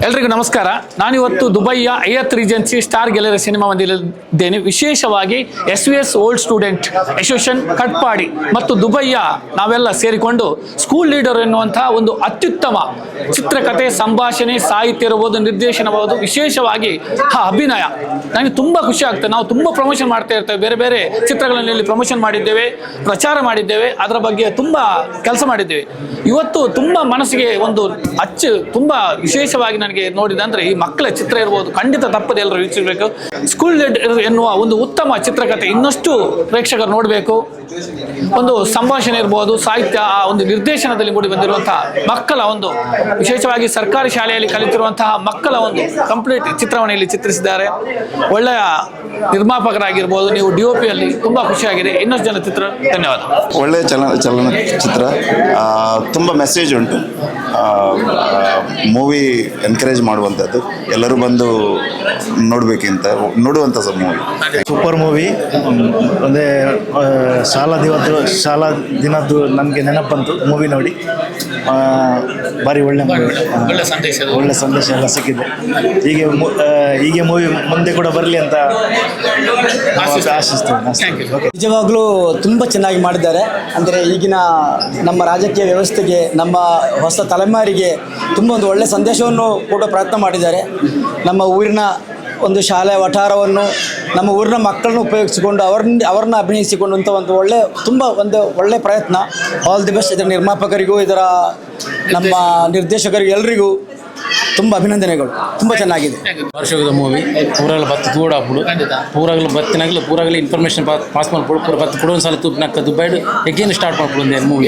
ಎಲ್ರಿಗೂ ನಮಸ್ಕಾರ. ನಾನಿವತ್ತು ದುಬೈಯ ಐಯತ್ ರೀಜೆನ್ಸಿ ಸ್ಟಾರ್ ಗ್ಯಾಲರಿ ಸಿನಿಮಾ ಮಂದಿರಲ್ಲಿದ್ದೇನೆ. ವಿಶೇಷವಾಗಿ SVS old student association Katpadi ಮತ್ತು ದುಬೈಯ ನಾವೆಲ್ಲ ಸೇರಿಕೊಂಡು ಸ್ಕೂಲ್ ಲೀಡರ್ ಎನ್ನುವಂತಹ ಒಂದು ಅತ್ಯುತ್ತಮ ಚಿತ್ರಕಥೆ, ಸಂಭಾಷಣೆ, ಸಾಹಿತ್ಯ ಇರಬಹುದು, ನಿರ್ದೇಶನಬಹುದು, ವಿಶೇಷವಾಗಿ ಅಭಿನಯ. ನನಗೆ ತುಂಬ ಖುಷಿ ಆಗ್ತದೆ. ನಾವು ತುಂಬ ಪ್ರಮೋಷನ್ ಮಾಡ್ತಾ ಇರ್ತೇವೆ, ಬೇರೆ ಬೇರೆ ಚಿತ್ರಗಳಲ್ಲಿ ಇಲ್ಲಿ ಪ್ರಮೋಷನ್ ಮಾಡಿದ್ದೇವೆ, ಪ್ರಚಾರ ಮಾಡಿದ್ದೇವೆ, ಅದರ ಬಗ್ಗೆ ತುಂಬ ಕೆಲಸ ಮಾಡಿದ್ದೇವೆ. ಇವತ್ತು ತುಂಬ ಮನಸ್ಸಿಗೆ ಒಂದು ತುಂಬ ವಿಶೇಷವಾಗಿ ನನಗೆ ನೋಡಿದೆ ಅಂದರೆ ಈ ಮಕ್ಕಳ ಚಿತ್ರ ಇರ್ಬೋದು, ಖಂಡಿತ ತಪ್ಪದೆ ಎಲ್ಲರೂ ವೀಕ್ಷಿಸಬೇಕು. ಸ್ಕೂಲ್ ಲೀಡರ್ ಎನ್ನುವ ಒಂದು ಉತ್ತಮ ಚಿತ್ರಕಥೆ ಇನ್ನಷ್ಟು ಪ್ರೇಕ್ಷಕರು ನೋಡಬೇಕು. ಒಂದು ಸಂಭಾಷಣೆ ಇರ್ಬೋದು, ಸಾಹಿತ್ಯ, ಆ ಒಂದು ನಿರ್ದೇಶನದಲ್ಲಿ ಮೂಡಿ ಬಂದಿರುವಂತಹ ಮಕ್ಕಳ ಒಂದು ವಿಶೇಷವಾಗಿ ಸರ್ಕಾರಿ ಶಾಲೆಯಲ್ಲಿ ಕಲಿತಿರುವಂತಹ ಮಕ್ಕಳ ಒಂದು ಕಂಪ್ಲೀಟ್ ಚಿತ್ರವನ್ನೆಯಲ್ಲಿ ಚಿತ್ರಿಸಿದ್ದಾರೆ. ಒಳ್ಳೆಯ ನಿರ್ಮಾಪಕರಾಗಿರ್ಬೋದು, ನೀವು DOP ಅಲ್ಲಿ ತುಂಬಾ ಖುಷಿಯಾಗಿದೆ. ಇನ್ನಷ್ಟು ಜನ ಚಿತ್ರ ಧನ್ಯವಾದ. ಒಳ್ಳೆಯ ಚಲನಚಿತ್ರ, ತುಂಬ ಮೆಸೇಜ್ ಉಂಟು. ಮೂವಿ ಎನ್ಕರೇಜ್ ಮಾಡುವಂಥದ್ದು, ಎಲ್ಲರೂ ಬಂದು ನೋಡುವಂಥ ಮೂವಿ. Super movie. ಒಂದೇ ಶಾಲಾ ದಿನದ್ದು ನನಗೆ ನೆನಪು ಬಂತು ಮೂವಿ ನೋಡಿ. ಭಾರಿ ಒಳ್ಳೆ ಸಂದೇಶ ಎಲ್ಲ ಸಿಕ್ಕಿದೆ. ಹೀಗೆ ಮೂವಿ ಮುಂದೆ ಕೂಡ ಬರಲಿ ಅಂತ ಆಶಿಸ್ತೇನೆ. ನಿಜವಾಗ್ಲೂ ತುಂಬ ಚೆನ್ನಾಗಿ ಮಾಡಿದ್ದಾರೆ. ಅಂದರೆ ಈಗಿನ ನಮ್ಮ ರಾಜಕೀಯ ವ್ಯವಸ್ಥೆಗೆ, ನಮ್ಮ ಹೊಸ ತಲೆಮಾರಿಗೆ ತುಂಬ ಒಂದು ಒಳ್ಳೆಯ ಸಂದೇಶವನ್ನು ಕೊಡೋ ಪ್ರಯತ್ನ ಮಾಡಿದ್ದಾರೆ. ನಮ್ಮ ಊರಿನ ಒಂದು ಶಾಲೆ ವಠಾರವನ್ನು, ನಮ್ಮ ಊರಿನ ಮಕ್ಕಳನ್ನು ಉಪಯೋಗಿಸಿಕೊಂಡು ಅವರನ್ನ ಅಭಿನಯಿಸಿಕೊಂಡಂಥ ಒಂದು ಒಳ್ಳೆ ಪ್ರಯತ್ನ. All the best. ಇದರ ನಿರ್ಮಾಪಕರಿಗೂ, ಇದರ ನಮ್ಮ ನಿರ್ದೇಶಕರಿಗೂ ಎಲ್ರಿಗೂ ತುಂಬ ಅಭಿನಂದನೆಗಳು. ತುಂಬ ಚೆನ್ನಾಗಿದೆ. ವರ್ಷದ ಮೂವಿ ಪೂರಗಳು ಬತ್ತು ತೂಡಾಪುಡು ಪೂರಗಳು ಬತ್ತಿನಾಗಲು ಪೂರಗಳು ಇನ್ಫಾರ್ಮೇಷನ್ ಪಾಸ್ ಮಾಡ್ಕೊಡು ಪೂರ ಬತ್ತು ಕೊಡೋ ಸಲ ತುಪ್ಪ ನಕ್ಕ ದುಬ್ಬಾಯ್ಡು ಎಗೇನು ಸ್ಟಾರ್ಟ್ ಮಾಡ್ಕೊಡು ಮೂವಿ.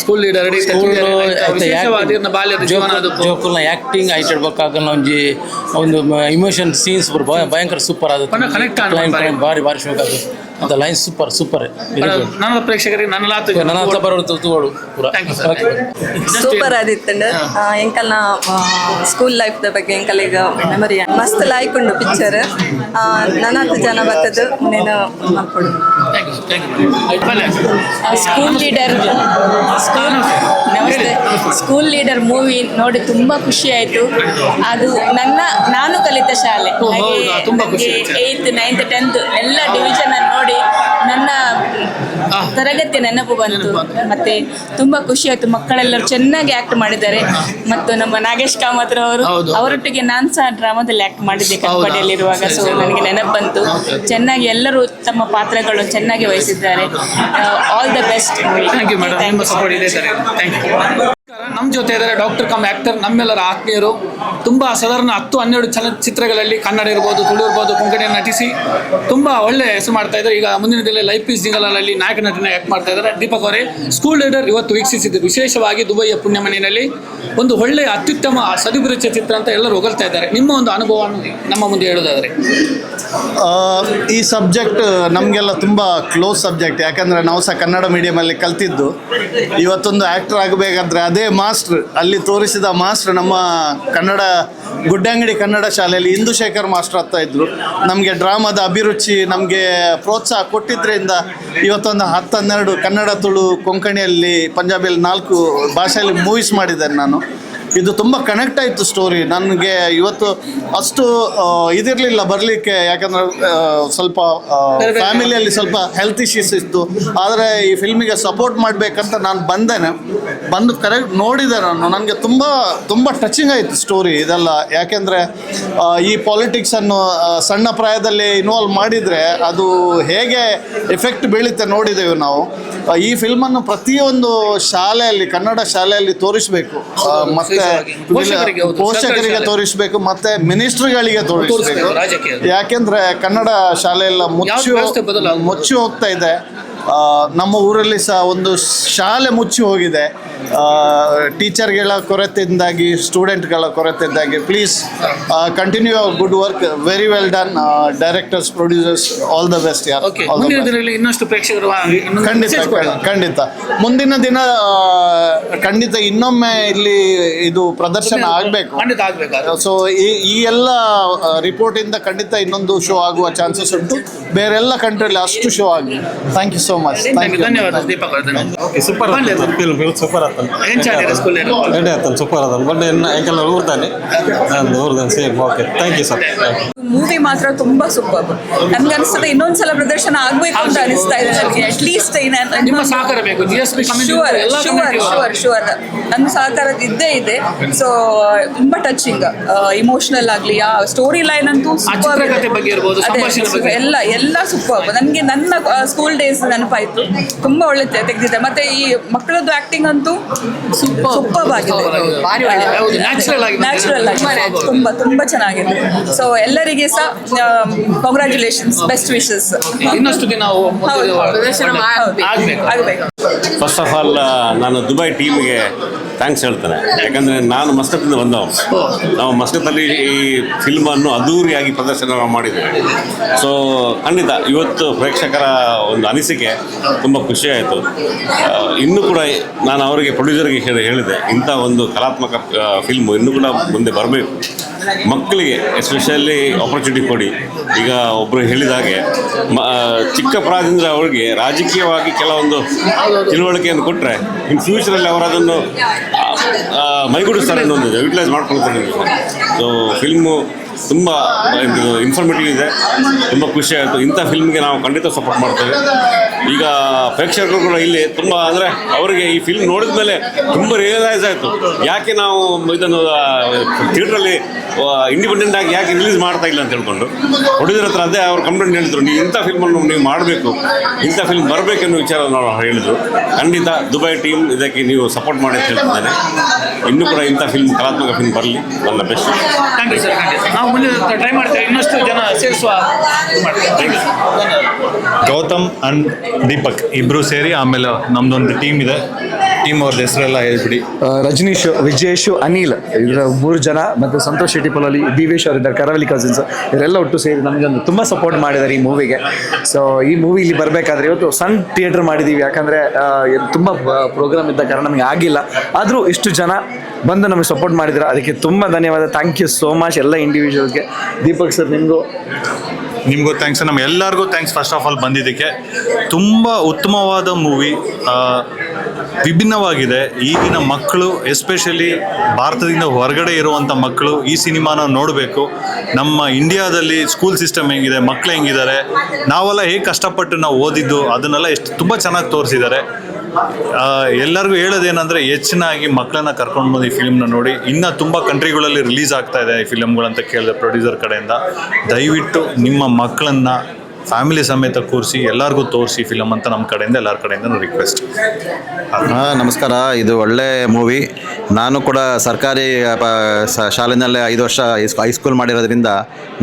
ಸ್ಕೂಲ್ ಲೀಡರ್ ಜೋಕುಲ್ನ ಆ್ಯಕ್ಟಿಂಗ್ ಐಟ್ ಇಡ್ಬೇಕಾಗ ಒಂದು ಇಮೋಷನ್ ಸೀನ್ಸ್ ಭಯಂಕರ ಸೂಪರ್ ಆಗುತ್ತೆ. ಭಾರಿ ಭಾರಿ ಶೋಕ ಅದು ಅಂತ ಲೈನ್ ಸೂಪರ್ ನನ್ನ ಪ್ರೇಕ್ಷಕರಿಗೆ ನನ್ನ ಬರೋದು ತೂಗೋಡು ಪೂರ ಸೂಪರ್ ಆದಿತ್ತಂಡು. ಎಂಕಲ್ನ ಸ್ಕೂಲ್ ಲೈಫ್ ಬಗ್ಗೆ ಎಂಕಲ್ ಈಗ ಮೆಮೊರಿ ಮಸ್ತ್ ಲಾಯ್ಕೊಂಡು ಪಿಕ್ಚರ್. ನನ್ನತ್ತು ಜನ ಬರ್ತದ್ದು ನೀನು ಮಾಡ್ಕೊಡು. ಸ್ಕೂಲ್ ಲೀಡರ್ ಮೂವಿ ನೋಡಿ ತುಂಬ ಖುಷಿ ಆಯಿತು. ಅದು ನಾನು ಕಲಿತ ಶಾಲೆ. 8th 9th 10th ಎಲ್ಲ ಡಿವಿಷನ್ ಅನ್ನು ನೋಡಿ ನನ್ನ ತರಗತಿ ನೆನಪು ಬಂತು. ಮತ್ತೆ ತುಂಬಾ ಖುಷಿ ಆಯ್ತು. ಮಕ್ಕಳೆಲ್ಲರೂ ಚೆನ್ನಾಗಿ ಆಕ್ಟ್ ಮಾಡಿದ್ದಾರೆ. ಮತ್ತು ನಮ್ಮ ನಾಗೇಶ್ ಕಾಮತ್ ಅವರೊಟ್ಟಿಗೆ ನಾನು ಸಹ ಡ್ರಾಮಾದಲ್ಲಿ ಆಕ್ಟ್ ಮಾಡಿದ್ದೆ ಕಟ್ಪಾಡಿಯಲ್ಲಿರುವಾಗ. ಸೊ ನನಗೆ ನೆನಪು ಬಂತು. ಚೆನ್ನಾಗಿ ಎಲ್ಲರೂ ತಮ್ಮ ಪಾತ್ರಗಳು ಚೆನ್ನಾಗಿ ವಹಿಸಿದ್ದಾರೆ. All the best. ನಮ್ಮ ಜೊತೆ ಇದ್ದಾರೆ ಡಾಕ್ಟರ್ ಕಮ್ ಆಕ್ಟರ್, ನಮ್ಮೆಲ್ಲರ ಆತ್ಮೀಯರು. ತುಂಬ ಸಾಧಾರಣ 10-12 ಚಲನಚಿತ್ರಗಳಲ್ಲಿ ಕನ್ನಡ ಇರ್ಬೋದು, ತುಳು ಇರ್ಬೋದು, ಕೊಂಕಣಿಯನ್ನು ನಟಿಸಿ ತುಂಬ ಒಳ್ಳೆ ಹೆಸರು ಮಾಡ್ತಾ ಇದ್ದಾರೆ. ಈಗ ಮುಂದಿನ ದಿನ ಲೈಫ್ ಈಸ್ ಜಿಂಗಲಲ್ಲಿ ನಾಯಕ ನಟನೆ ಆಕ್ಟ್ ಮಾಡ್ತಾ ಇದ್ದಾರೆ. ದೀಪಕ್ ಅವರೇ, ಸ್ಕೂಲ್ ಲೀಡರ್ ಇವತ್ತು ವೀಕ್ಷಿಸಿದ್ದು, ವಿಶೇಷವಾಗಿ ದುಬೈಯ ಪುಣ್ಯಮನೆಯಲ್ಲಿ ಒಂದು ಒಳ್ಳೆಯ ಅತ್ಯುತ್ತಮ ಸದುಭಿರುಚಿಯ ಚಿತ್ರ ಅಂತ ಎಲ್ಲರೂ ಹೊಗಳ್ತಾ ಇದ್ದಾರೆ. ನಿಮ್ಮ ಒಂದು ಅನುಭವವನ್ನು ನಮ್ಮ ಮುಂದೆ ಹೇಳೋದಾದರೆ. ಈ ಸಬ್ಜೆಕ್ಟ್ ನಮಗೆಲ್ಲ ತುಂಬ ಕ್ಲೋಸ್ ಸಬ್ಜೆಕ್ಟ್. ಯಾಕಂದರೆ ನಾವು ಸಹ ಕನ್ನಡ ಮೀಡಿಯಮಲ್ಲಿ ಕಲ್ತಿದ್ದು. ಇವತ್ತೊಂದು ಆ್ಯಕ್ಟರ್ ಆಗಬೇಕಾದ್ರೆ ಅದೇ ಮಾಸ್ಟ್ರ್, ಅಲ್ಲಿ ತೋರಿಸಿದ ಮಾಸ್ಟ್ರ್ ನಮ್ಮ ಕನ್ನಡ ಗುಡ್ಡಂಗಡಿ ಕನ್ನಡ ಶಾಲೆಯಲ್ಲಿ ಇಂದುಶೇಖರ್ ಮಾಸ್ಟರ್ ಆಗ್ತಾ ಇದ್ರು. ನಮಗೆ ಡ್ರಾಮಾದ ಅಭಿರುಚಿ, ನಮಗೆ ಪ್ರೋತ್ಸಾಹ ಕೊಟ್ಟಿದ್ದರಿಂದ ಇವತ್ತೊಂದು 10-12 ಕನ್ನಡ, ತುಳು, ಕೊಂಕಣಿಯಲ್ಲಿ, ಪಂಜಾಬಿಯಲ್ಲಿ 4 ಭಾಷೆಯಲ್ಲಿ ಮೂವೀಸ್ ಮಾಡಿದ್ದೇನೆ ನಾನು. ಇದು ತುಂಬ ಕನೆಕ್ಟ್ ಆಯಿತು ಸ್ಟೋರಿ. ನನಗೆ ಇವತ್ತು ಅಷ್ಟು ಇದಿರಲಿಲ್ಲ ಬರಲಿಕ್ಕೆ, ಯಾಕಂದರೆ ಸ್ವಲ್ಪ ಫ್ಯಾಮಿಲಿಯಲ್ಲಿ ಸ್ವಲ್ಪ ಹೆಲ್ತ್ ಇಶ್ಯೂಸ್ ಇತ್ತು. ಆದರೆ ಈ ಫಿಲ್ಮಿಗೆ ಸಪೋರ್ಟ್ ಮಾಡಬೇಕಂತ ನಾನು ಬಂದು ಕರೆಕ್ಟ್ ನೋಡಿದೆ ನಾನು. ನನಗೆ ತುಂಬ ಟಚಿಂಗ್ ಆಯಿತು ಸ್ಟೋರಿ ಇದೆಲ್ಲ. ಯಾಕೆಂದರೆ ಈ ಪಾಲಿಟಿಕ್ಸನ್ನು ಸಣ್ಣ ಪ್ರಾಯದಲ್ಲಿ ಇನ್ವಾಲ್ವ್ ಮಾಡಿದರೆ ಅದು ಹೇಗೆ ಎಫೆಕ್ಟ್ ಬೀಳುತ್ತೆ ನೋಡಿದೆವು ನಾವು. ಈ ಫಿಲ್ಮನ್ನು ಪ್ರತಿಯೊಂದು ಶಾಲೆಯಲ್ಲಿ, ಕನ್ನಡ ಶಾಲೆಯಲ್ಲಿ ತೋರಿಸಬೇಕು, ಮತ್ತು ಪೋಷಕರಿಗೆ ತೋರಿಸಬೇಕು, ಮತ್ತೆ ಮಿನಿಸ್ಟ್ರಿಗಳಿಗೆ ತೋರಿಸಬೇಕು. ಯಾಕೆಂದ್ರೆ ಕನ್ನಡ ಶಾಲೆಯೆಲ್ಲ ಮುಚ್ಚಿ ಹೋಗ್ತಾ ಇದೆ. ನಮ್ಮ ಊರಲ್ಲಿ ಸಹ ಒಂದು ಶಾಲೆ ಮುಚ್ಚಿ ಹೋಗಿದೆ ಟೀಚರ್ಗಳ ಕೊರತೆಯಿಂದಾಗಿ, ಸ್ಟೂಡೆಂಟ್ಗಳ ಕೊರತೆಯಿಂದಾಗಿ. Please continue our good work. Very well done directors, producers, all the best ಯಾರ್. ಇನ್ನಷ್ಟು ಪ್ರೇಕ್ಷಕರು ಖಂಡಿತ ಮುಂದಿನ ದಿನ ಖಂಡಿತ ಇನ್ನೊಮ್ಮೆ ಇಲ್ಲಿ ಇದು ಪ್ರದರ್ಶನ ಆಗಬೇಕು. ಸೊ ಈ ಎಲ್ಲ ರಿಪೋರ್ಟಿಂದ ಖಂಡಿತ ಇನ್ನೊಂದು ಶೋ ಆಗುವ ಚಾನ್ಸಸ್ ಉಂಟು. ಬೇರೆಲ್ಲ ಕಂಟ್ರಿಯಲ್ಲಿ ಅಷ್ಟು ಶೋ ಆಗಲಿ. Thank you so much. Thank you. ಧನ್ಯವಾದ ದೀಪಕ್ ಅವರೇ, ಧನ್ಯವಾದ. ಸೂಪರ್ ಫಿಲ್ಮ್ ಸೂಪರ್ ಆಗ್ತಾನೆ ಏನ್ ಚೆನ್ನಾಗಿದೆ ಸ್ಕೂಲ್ ರೆಡಿ ಆಗ್ತಾನೆ ಸೂಪರ್ ಅದ ಬಟ್ ಯಾಕೆಲ್ಲ ಊರ್ತಾನೆ ನಾನು ಊರ್ದಾನೆ same okay thank you sir. Movie ಮಾತ್ರ ತುಂಬಾ ಸೂಪರ್. ನನ್ಗೆ ಅನಿಸ್ತದೆ ಇನ್ನೊಂದ್ಸಲ ಪ್ರದರ್ಶನ ಆಗ್ಬೇಕು ಅಂತ ಅನಿಸ್ತಾ ಇದೆ ನನಗೆ. ಅಟ್ಲೀಸ್ಟ್ ನಿಮ್ಮ ಸಹಕಾರ ಬೇಕು. GSB ಶೂರ್ ನನ್ನ ಸಹಕಾರ ಇದ್ದೇ ಇದೆ. ಸೊ ತುಂಬಾ ಟಚಿಂಗ್, ಇಮೋಷನಲ್ ಆಗ್ಲಿ, ಆ ಸ್ಟೋರಿ ಲೈನ್ ಅಂತೂ ಚಿತ್ರಕಥೆ ಬಗ್ಗೆ ಇರ್ಬೋದು, ಸಂಭಾಷಣೆ ಬಗ್ಗೆ ಎಲ್ಲ ಸೂಪರ್. ನನಗೆ ನನ್ನ ಸ್ಕೂಲ್ ಡೇಸ್ ನೆನಪಾಯ್ತು. ತುಂಬಾ ಒಳ್ಳೆ ತೆಗೆದಿದೆ. ಮತ್ತೆ ಈ ಮಕ್ಕಳದ್ದು ಆಕ್ಟಿಂಗ್ ಅಂತೂ ಸೂಪರ್ ಆಗಿದೆ, ನ್ಯಾಚುರಲ್ ಆಗಿ ತುಂಬಾ ತುಂಬಾ ಚೆನ್ನಾಗಿದೆ. ಸೊ ಎಲ್ಲರಿಗೆ ಸಹ ಕಂಗ್ರ್ಯಾಚುಲೇಷನ್ಸ್, ಬೆಸ್ಟ್ ವಿಶಸ್. ಇನ್ನಷ್ಟು ದಿನ ಆಗಬೇಕು. ಫಸ್ಟ್ ಆಫ್ ಆಲ್ ನಾನು ದುಬೈ ಟೀಮ್ಗೆ ಥ್ಯಾಂಕ್ಸ್ ಹೇಳ್ತೇನೆ. ಯಾಕಂದರೆ ನಾನು ಮಸ್ಕತ್ತಿಂದ ಬಂದವನು. ನಾವು ಮಸ್ಕತ್ತಲ್ಲಿ ಈ ಫಿಲ್ಮನ್ನು ಅದ್ಧೂರಿಯಾಗಿ ಪ್ರದರ್ಶನ ಮಾಡಿದ್ದೇವೆ. ಸೊ ಖಂಡಿತ ಇವತ್ತು ಪ್ರೇಕ್ಷಕರ ಒಂದು ಅನಿಸಿಕೆ ತುಂಬ ಖುಷಿಯಾಯಿತು. ಇನ್ನೂ ಕೂಡ ನಾನು ಅವರಿಗೆ ಪ್ರೊಡ್ಯೂಸರ್ಗೆ ಹೇಳಿದೆ, ಇಂಥ ಒಂದು ಕಲಾತ್ಮಕ ಫಿಲ್ಮು ಇನ್ನೂ ಕೂಡ ಮುಂದೆ ಬರಬೇಕು. ಮಕ್ಕಳಿಗೆ ಎಸ್ಪೆಷಲಿ ಆಪರ್ಚುನಿಟಿ ಕೊಡಿ. ಈಗ ಒಬ್ಬರು ಹೇಳಿದ ಹಾಗೆ ಚಿಕ್ಕ ಪ್ರಾಯದಿಂದ ಅವರಿಗೆ ರಾಜಕೀಯವಾಗಿ ಕೆಲವೊಂದು ತಿಳುವಳಿಕೆಯನ್ನು ಕೊಟ್ಟರೆ ಇನ್ ಫ್ಯೂಚರಲ್ಲಿ ಅವರು ಅದನ್ನು ಮೈಗೂಡಿಸ್ತಾರೆ ಅನ್ನೋದು ಯುಟಿಲೈಸ್ ಮಾಡ್ಕೊಳ್ತಾರೆ. ಸೊ ಫಿಲ್ಮು ತುಂಬ ಇನ್ಫಾರ್ಮೇಟಿವ್ ಇದೆ, ತುಂಬ ಖುಷಿಯಾಯಿತು. ಇಂಥ ಫಿಲ್ಮ್ಗೆ ನಾವು ಖಂಡಿತ ಸಪೋರ್ಟ್ ಮಾಡ್ತೇವೆ. ಈಗ ಪ್ರೇಕ್ಷಕರು ಕೂಡ ಇಲ್ಲಿ ತುಂಬ ಅಂದರೆ ಅವರಿಗೆ ಈ ಫಿಲ್ಮ್ ನೋಡಿದ ಮೇಲೆ ತುಂಬ ರಿಯಲೈಸ್ ಆಯಿತು, ಯಾಕೆ ನಾವು ಇದನ್ನು ಥಿಯೇಟ್ರಲ್ಲಿ ಇಂಡಿಪೆಂಡೆಂಟ್ ಆಗಿ ಯಾಕೆ ರಿಲೀಸ್ ಮಾಡ್ತಾ ಇಲ್ಲ ಅಂತ ಹೇಳ್ಕೊಂಡು ಪ್ರೊಡ್ಯೂಸರ್ ಹತ್ರ ಅದೇ ಅವ್ರು ಕಂಪ್ಲೇಂಟ್ ಹೇಳಿದ್ರು, ನೀವು ಇಂಥ ಫಿಲ್ಮನ್ನು ನೀವು ಮಾಡಬೇಕು, ಇಂಥ ಫಿಲ್ಮ್ ಬರಬೇಕೆನ್ನೋ ವಿಚಾರವನ್ನು ನಾವು ಹೇಳಿದರು. ಖಂಡಿತ ದುಬೈ ಟೀಮ್ ಇದಕ್ಕೆ ನೀವು ಸಪೋರ್ಟ್ ಮಾಡಿ ಅಂತ ಹೇಳ್ತಿದ್ದೇನೆ. ಇನ್ನೂ ಕೂಡ ಇಂಥ ಫಿಲ್ಮ್ ಕಲಾತ್ಮಕ ಫಿಲ್ಮ್ ಬರಲಿ, ನನ್ನ ಬೆಸ್ಟ್. Thank you sir. ನಾವು ಮುಂದೆ ಟ್ರೈ ಮಾಡ್ತೇವೆ, ಇನ್ನಷ್ಟು ಜನ ಸೇರಿಸುವ ಗೌತಮ್ ಅಂಡ್ ದೀಪಕ್ ಇಬ್ಬರು ಸೇರಿ ಆಮೇಲೆ ನಮ್ದೊಂದು ಟೀಮ್ ಇದೆ. ಟೀಮ್ ಅವ್ರದ್ದು ಹೆಸರೆಲ್ಲ ಹೇಳ್ಬಿಡಿ. ರಜನೀಶ್, ವಿಜೇಶ್, ಅನಿಲ್, ಇದರ 3 ಜನ, ಮತ್ತು ಸಂತೋಷ್ ಶೆಟ್ಟಿ ಪೊಲಲ್ಲಿ ದಿವೇಶ್ ಅವರಿದ್ದಾರೆ, ಕರಾವಳಿ ಕಸಿನ್ಸ್, ಇವರೆಲ್ಲ ಒಟ್ಟು ಸೇರಿ ನಮಗೊಂದು ತುಂಬ ಸಪೋರ್ಟ್ ಮಾಡಿದ್ದಾರೆ ಈ ಮೂವಿಗೆ. ಸೊ ಈ ಮೂವಿ ಇಲ್ಲಿ ಬರಬೇಕಾದ್ರೆ ಇವತ್ತು ಸಣ್ಣ ಥಿಯೇಟರ್ ಮಾಡಿದ್ದೀವಿ, ಯಾಕಂದರೆ ತುಂಬ ಪ್ರೋಗ್ರಾಮ್ ಇದ್ದ ಕಾರಣ ನಮಗೆ ಆಗಿಲ್ಲ. ಆದರೂ ಇಷ್ಟು ಜನ ಬಂದು ನಮಗೆ ಸಪೋರ್ಟ್ ಮಾಡಿದ್ರು, ಅದಕ್ಕೆ ತುಂಬ ಧನ್ಯವಾದ. ಥ್ಯಾಂಕ್ ಯು ಸೋ ಮಚ್ ಎಲ್ಲ ಇಂಡಿವಿಜುವಲ್ಸ್ಗೆ. ದೀಪಕ್ ಸರ್ ನಿಮಗೂ ಥ್ಯಾಂಕ್ಸ್, ನಮ್ಮ ಎಲ್ಲರಿಗೂ ಥ್ಯಾಂಕ್ಸ್ ಫಸ್ಟ್ ಆಫ್ ಆಲ್ ಬಂದಿದ್ದಕ್ಕೆ. ತುಂಬ ಉತ್ತಮವಾದ ಮೂವಿ, ವಿಭಿನ್ನವಾಗಿದೆ. ಈಗಿನ ಮಕ್ಕಳು ಎಸ್ಪೆಷಲಿ ಭಾರತದಿಂದ ಹೊರಗಡೆ ಇರುವಂಥ ಮಕ್ಕಳು ಈ ಸಿನಿಮಾನ ನೋಡಬೇಕು. ನಮ್ಮ ಇಂಡಿಯಾದಲ್ಲಿ ಸ್ಕೂಲ್ ಸಿಸ್ಟಮ್ ಹೆಂಗಿದೆ, ಮಕ್ಕಳು ಹೆಂಗಿದ್ದಾರೆ, ನಾವೆಲ್ಲ ಹೇಗೆ ಕಷ್ಟಪಟ್ಟು ನಾವು ಓದಿದ್ದು ಅದನ್ನೆಲ್ಲ ತುಂಬ ಚೆನ್ನಾಗಿ ತೋರಿಸಿದ್ದಾರೆ. ಎಲ್ಲರಿಗೂ ಹೇಳೋದೇನೆಂದರೆ ಹೆಚ್ಚಿನಾಗಿ ಮಕ್ಕಳನ್ನ ಕರ್ಕೊಂಡು ಬಂದು ಈ ಫಿಲ್ಮ್ನ ನೋಡಿ. ಇನ್ನೂ ತುಂಬ ಕಂಟ್ರಿಗಳಲ್ಲಿ ರಿಲೀಸ್ ಆಗ್ತಾ ಇದೆ ಈ ಫಿಲಮ್ಗಳಂತ ಕೇಳಿದೆ ಪ್ರೊಡ್ಯೂಸರ್ ಕಡೆಯಿಂದ. ದಯವಿಟ್ಟು ನಿಮ್ಮ ಮಕ್ಕಳನ್ನು ಫ್ಯಾಮಿಲಿ ಸಮೇತ ಕೂರಿಸಿ ಎಲ್ಲರಿಗೂ ತೋರಿಸಿ ಫಿಲಮ್ ಅಂತ ನಮ್ಮ ಕಡೆಯಿಂದ ಎಲ್ಲರ ಕಡೆಯಿಂದ ರಿಕ್ವೆಸ್ಟ್. ನಮಸ್ಕಾರ. ಇದು ಒಳ್ಳೆ ಮೂವಿ. ನಾನು ಕೂಡ ಸರ್ಕಾರಿ ಶಾಲೆಯಲ್ಲೇ 5 ವರ್ಷ ಹೈಸ್ಕೂಲ್ ಮಾಡಿರೋದ್ರಿಂದ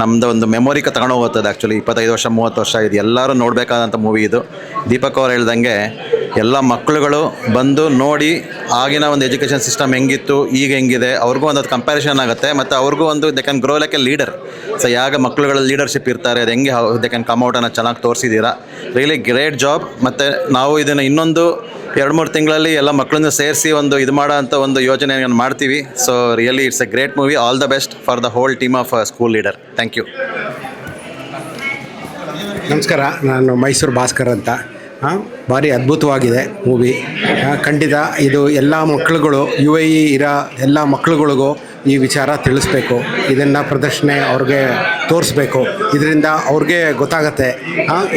ನಮ್ಮದು ಒಂದು ಮೆಮೊರಿಕ ತಗೊಂಡು ಹೋಗ್ತದೆ. ಆ್ಯಕ್ಚುಲಿ 25 ವರ್ಷ 30 ವರ್ಷ ಇದು ಎಲ್ಲರೂ ನೋಡಬೇಕಾದಂಥ ಮೂವಿ ಇದು. ದೀಪಕ್ ಅವ್ರು ಹೇಳ್ದಂಗೆ ಎಲ್ಲ ಮಕ್ಕಳುಗಳು ಬಂದು ನೋಡಿ ಆಗಿನ ಒಂದು ಎಜುಕೇಷನ್ ಸಿಸ್ಟಮ್ ಹೆಂಗಿತ್ತು ಈಗ ಹೆಂಗಿದೆ ಅವ್ರಿಗೂ ಒಂದು ಕಂಪ್ಯಾರಿಸನ್ ಆಗುತ್ತೆ. ಮತ್ತು ಅವ್ರಿಗೂ ಒಂದು they can grow like a leader. So ಯಾಗ ಮಕ್ಕಳುಗಳ ಲೀಡರ್ಶಿಪ್ ಇರ್ತಾರೆ, ಅದು ಹೆಂಗೆ ದೆ ಕ್ಯಾನ್ ಕಮ್ ಔಟ್ ಅನ್ನೋ ಚೆನ್ನಾಗಿ ತೋರಿಸಿದ್ದೀರಾ. Really great job. ಮತ್ತು ನಾವು ಇದನ್ನು ಇನ್ನೊಂದು 2-3 ತಿಂಗಳಲ್ಲಿ ಎಲ್ಲ ಮಕ್ಕಳನ್ನು ಸೇರಿಸಿ ಒಂದು ಇದು ಮಾಡೋ ಅಂಥ ಒಂದು ಯೋಜನೆಯನ್ನು ಮಾಡ್ತೀವಿ. So really it's a great movie. All the best for the whole team of school leader. Thank you. ನಮಸ್ಕಾರ, ನಾನು ಮೈಸೂರು ಭಾಸ್ಕರ್ ಅಂತ. ಭಾರಿ ಅದ್ಭುತವಾಗಿದೆ ಮೂವಿ. ಖಂಡಿತ ಇದು ಎಲ್ಲ ಮಕ್ಕಳುಗಳು UAE ಇರೋ ಎಲ್ಲ ಮಕ್ಕಳುಗಳಿಗೂ ಈ ವಿಚಾರ ತಿಳಿಸ್ಬೇಕು. ಇದನ್ನು ಪ್ರದರ್ಶನ ಅವ್ರಿಗೆ ತೋರಿಸ್ಬೇಕು. ಇದರಿಂದ ಅವ್ರಿಗೆ ಗೊತ್ತಾಗತ್ತೆ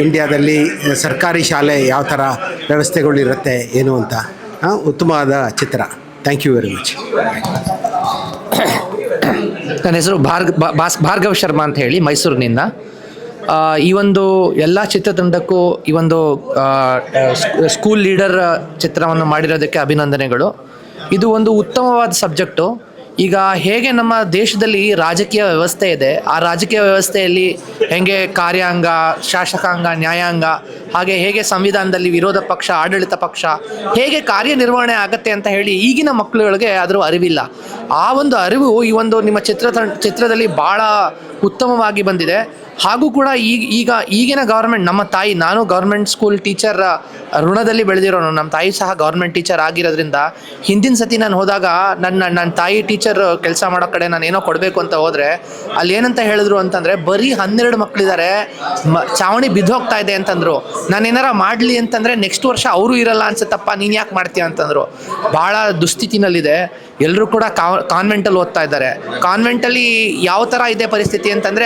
ಇಂಡಿಯಾದಲ್ಲಿ ಸರ್ಕಾರಿ ಶಾಲೆ ಯಾವ ಥರ ವ್ಯವಸ್ಥೆಗಳಿರುತ್ತೆ ಏನು ಅಂತ. ಉತ್ತಮವಾದ ಚಿತ್ರ. Thank you very much. ನನ್ನ ಹೆಸರು ಭಾರ್ಗವ್ ಶರ್ಮಾ ಅಂತ ಹೇಳಿ ಮೈಸೂರಿನಿಂದ. ಈ ಒಂದು ಎಲ್ಲ ಚಿತ್ರತಂಡಕ್ಕೂ ಈ ಒಂದು ಸ್ಕೂಲ್ ಲೀಡರ್ ಚಿತ್ರವನ್ನು ಮಾಡಿರೋದಕ್ಕೆ ಅಭಿನಂದನೆಗಳು. ಇದು ಒಂದು ಉತ್ತಮವಾದ ಸಬ್ಜೆಕ್ಟು. ಈಗ ಹೇಗೆ ನಮ್ಮ ದೇಶದಲ್ಲಿ ರಾಜಕೀಯ ವ್ಯವಸ್ಥೆ ಇದೆ, ಆ ರಾಜಕೀಯ ವ್ಯವಸ್ಥೆಯಲ್ಲಿ ಹೇಗೆ ಕಾರ್ಯಾಂಗ, ಶಾಸಕಾಂಗ, ನ್ಯಾಯಾಂಗ, ಹಾಗೆ ಹೇಗೆ ಸಂವಿಧಾನದಲ್ಲಿ ವಿರೋಧ ಪಕ್ಷ, ಆಡಳಿತ ಪಕ್ಷ ಹೇಗೆ ಕಾರ್ಯನಿರ್ವಹಣೆ ಆಗುತ್ತೆ ಅಂತ ಹೇಳಿ ಈಗಿನ ಮಕ್ಕಳುಗಳಿಗೆ ಅದರ ಅರಿವಿಲ್ಲ. ಆ ಒಂದು ಅರಿವು ಈ ಒಂದು ನಿಮ್ಮ ಚಿತ್ರದಲ್ಲಿ ಭಾಳ ಉತ್ತಮವಾಗಿ ಬಂದಿದೆ. ಹಾಗೂ ಕೂಡ ಈಗಿನ ಗೌರ್ಮೆಂಟ್, ನಮ್ಮ ತಾಯಿ, ನಾನು ಗೌರ್ಮೆಂಟ್ ಸ್ಕೂಲ್ ಟೀಚರ್ ಋಣದಲ್ಲಿ ಬೆಳೆದಿರೋನು. ನಮ್ಮ ತಾಯಿ ಸಹ ಗೌರ್ಮೆಂಟ್ ಟೀಚರ್ ಆಗಿರೋದ್ರಿಂದ ಹಿಂದಿನ ಸತಿ ನಾನು ಹೋದಾಗ ನನ್ನ ತಾಯಿ ಟೀಚರ್ ಕೆಲಸ ಮಾಡೋ ಕಡೆ ನಾನು ಏನೋ ಕೊಡಬೇಕು ಅಂತ ಹೋದರೆ ಅಲ್ಲಿ ಏನಂತ ಹೇಳಿದ್ರು ಅಂತಂದರೆ, ಬರೀ 12 ಮಕ್ಕಳಿದ್ದಾರೆ, ಚಾವಣಿ ಬಿದ್ದೋಗ್ತಾ ಇದೆ ಅಂತಂದರು. ನಾನು ಏನಾರ ಮಾಡಲಿ ಅಂತಂದರೆ ನೆಕ್ಸ್ಟ್ ವರ್ಷ ಅವರು ಇರಲ್ಲ ಅನ್ಸುತ್ತಪ್ಪ, ನೀನು ಯಾಕೆ ಮಾಡ್ತೀಯ ಅಂತಂದರು. ಭಾಳ ದುಸ್ಥಿತಿನಲ್ಲಿದೆ. ಎಲ್ಲರೂ ಕೂಡ ಕಾನ್ವೆಂಟಲ್ಲಿ ಓದ್ತಾ ಇದ್ದಾರೆ. ಕಾನ್ವೆಂಟಲ್ಲಿ ಯಾವ ಥರ ಇದೆ ಪರಿಸ್ಥಿತಿ ಅಂತಂದರೆ,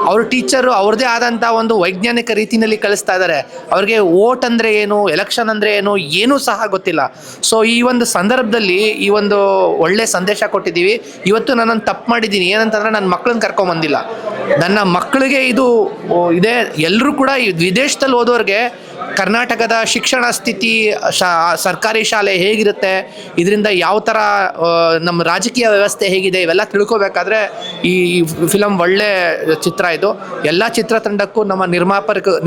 ಅವ್ರ ಟೀಚರು ಅವ್ರದ್ದೇ ಆದಂಥ ಒಂದು ವೈಜ್ಞಾನಿಕ ರೀತಿಯಲ್ಲಿ ಕಳಿಸ್ತಾ ಇದ್ದಾರೆ. ಅವ್ರಿಗೆ ವೋಟ್ ಅಂದರೆ ಏನು, ಎಲೆಕ್ಷನ್ ಅಂದರೆ ಏನು, ಏನೂ ಸಹ ಗೊತ್ತಿಲ್ಲ. ಸೊ ಈ ಒಂದು ಸಂದರ್ಭದಲ್ಲಿ ಈ ಒಂದು ಒಳ್ಳೆ ಸಂದೇಶ ಕೊಟ್ಟಿದ್ದೀವಿ. ಇವತ್ತು ನಾನೊಂದು ತಪ್ಪು ಮಾಡಿದ್ದೀನಿ, ಏನಂತಂದರೆ ನನ್ನ ಮಕ್ಕಳನ್ನ ಕರ್ಕೊಂಬಂದಿಲ್ಲ. ನನ್ನ ಮಕ್ಕಳಿಗೆ ಇದು ಇದೆ. ಎಲ್ಲರೂ ಕೂಡ ವಿದೇಶದಲ್ಲಿ ಓದೋರಿಗೆ ಕರ್ನಾಟಕದ ಶಿಕ್ಷಣ ಸ್ಥಿತಿ, ಸರ್ಕಾರಿ ಶಾಲೆ ಹೇಗಿರುತ್ತೆ, ಇದರಿಂದ ಯಾವ ಥರ ನಮ್ಮ ರಾಜಕೀಯ ವ್ಯವಸ್ಥೆ ಹೇಗಿದೆ, ಇವೆಲ್ಲ ತಿಳ್ಕೊಬೇಕಾದ್ರೆ ಈ ಫಿಲಮ್ ಒಳ್ಳೆ ಚಿತ್ರ ಇದು. ಎಲ್ಲ ಚಿತ್ರತಂಡಕ್ಕೂ, ನಮ್ಮ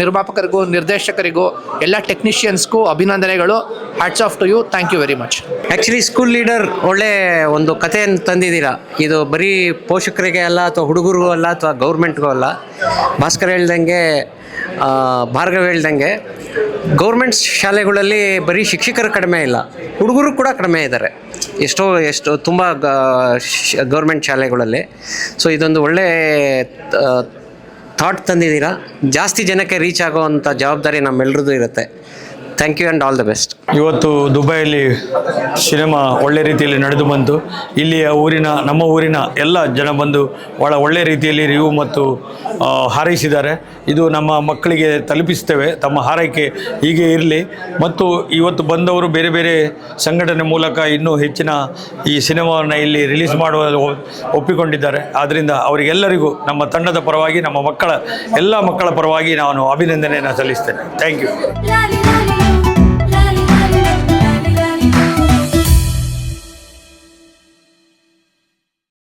ನಿರ್ಮಾಪಕರಿಗೂ, ನಿರ್ದೇಶಕರಿಗೂ, ಎಲ್ಲ ಟೆಕ್ನಿಷಿಯನ್ಸ್ಗೂ ಅಭಿನಂದನೆಗಳು. Hats off to you. Thank you very much. Actually school leader ಒಳ್ಳೆ ಒಂದು ಕಥೆಯನ್ನು ತಂದಿದ್ದೀರಾ. ಇದು ಬರೀ ಪೋಷಕರಿಗೆ ಅಲ್ಲ, ಅಥವಾ ಹುಡುಗರಿಗೂ ಅಲ್ಲ, ಅಥವಾ ಗೌರ್ಮೆಂಟ್ಗೂ ಅಲ್ಲ. ಭಾಸ್ಕರ್ ಹೇಳ್ದಂಗೆ, ಭಾರ್ಗವ್ ಹೇಳ್ದಂಗೆ, ಗೌರ್ಮೆಂಟ್ ಶಾಲೆಗಳಲ್ಲಿ ಬರೀ ಶಿಕ್ಷಕರು ಕಡಿಮೆ ಇಲ್ಲ, ಹುಡುಗರು ಕೂಡ ಕಡಿಮೆ ಇದ್ದಾರೆ. ಎಷ್ಟೋ ತುಂಬ ಗೌರ್ಮೆಂಟ್ ಶಾಲೆಗಳಲ್ಲಿ. ಸೊ ಇದೊಂದು ಒಳ್ಳೆ ಥಾಟ್ ತಂದಿದ್ದೀರಾ. ಜಾಸ್ತಿ ಜನಕ್ಕೆ ರೀಚ್ ಆಗೋವಂಥ ಜವಾಬ್ದಾರಿ ನಮ್ಮೆಲ್ಲರದ್ದು ಇರುತ್ತೆ. Thank you and all the best. ಇವತ್ತು ದುಬೈಯಲ್ಲಿ ಸಿನಿಮಾ ಒಳ್ಳೆ ರೀತಿಯಲ್ಲಿ ನಡೆದು ಬಂತು. ಇಲ್ಲಿಯ ನಮ್ಮ ಊರಿನ ಎಲ್ಲ ಜನ ಬಂದು ಭಾಳ ಒಳ್ಳೆ ರೀತಿಯಲ್ಲಿ ರಿವ್ಯೂ ಮತ್ತು ಹಾರೈಸಿದ್ದಾರೆ. ಇದು ನಮ್ಮ ಮಕ್ಕಳಿಗೆ ತಲುಪಿಸ್ತೇವೆ. ತಮ್ಮ ಹಾರೈಕೆ ಹೀಗೆ ಇರಲಿ. ಮತ್ತು ಇವತ್ತು ಬಂದವರು ಬೇರೆ ಬೇರೆ ಸಂಘಟನೆ ಮೂಲಕ ಇನ್ನೂ ಹೆಚ್ಚಿನ ಈ ಸಿನಿಮಾವನ್ನು ಇಲ್ಲಿ ರಿಲೀಸ್ ಮಾಡುವ ಒಪ್ಪಿಕೊಂಡಿದ್ದಾರೆ. ಆದ್ದರಿಂದ ಅವರಿಗೆಲ್ಲರಿಗೂ ನಮ್ಮ ತಂಡದ ಪರವಾಗಿ, ನಮ್ಮ ಎಲ್ಲ ಮಕ್ಕಳ ಪರವಾಗಿ ನಾನು ಅಭಿನಂದನೆಯನ್ನು ಸಲ್ಲಿಸ್ತೇನೆ. Thank you.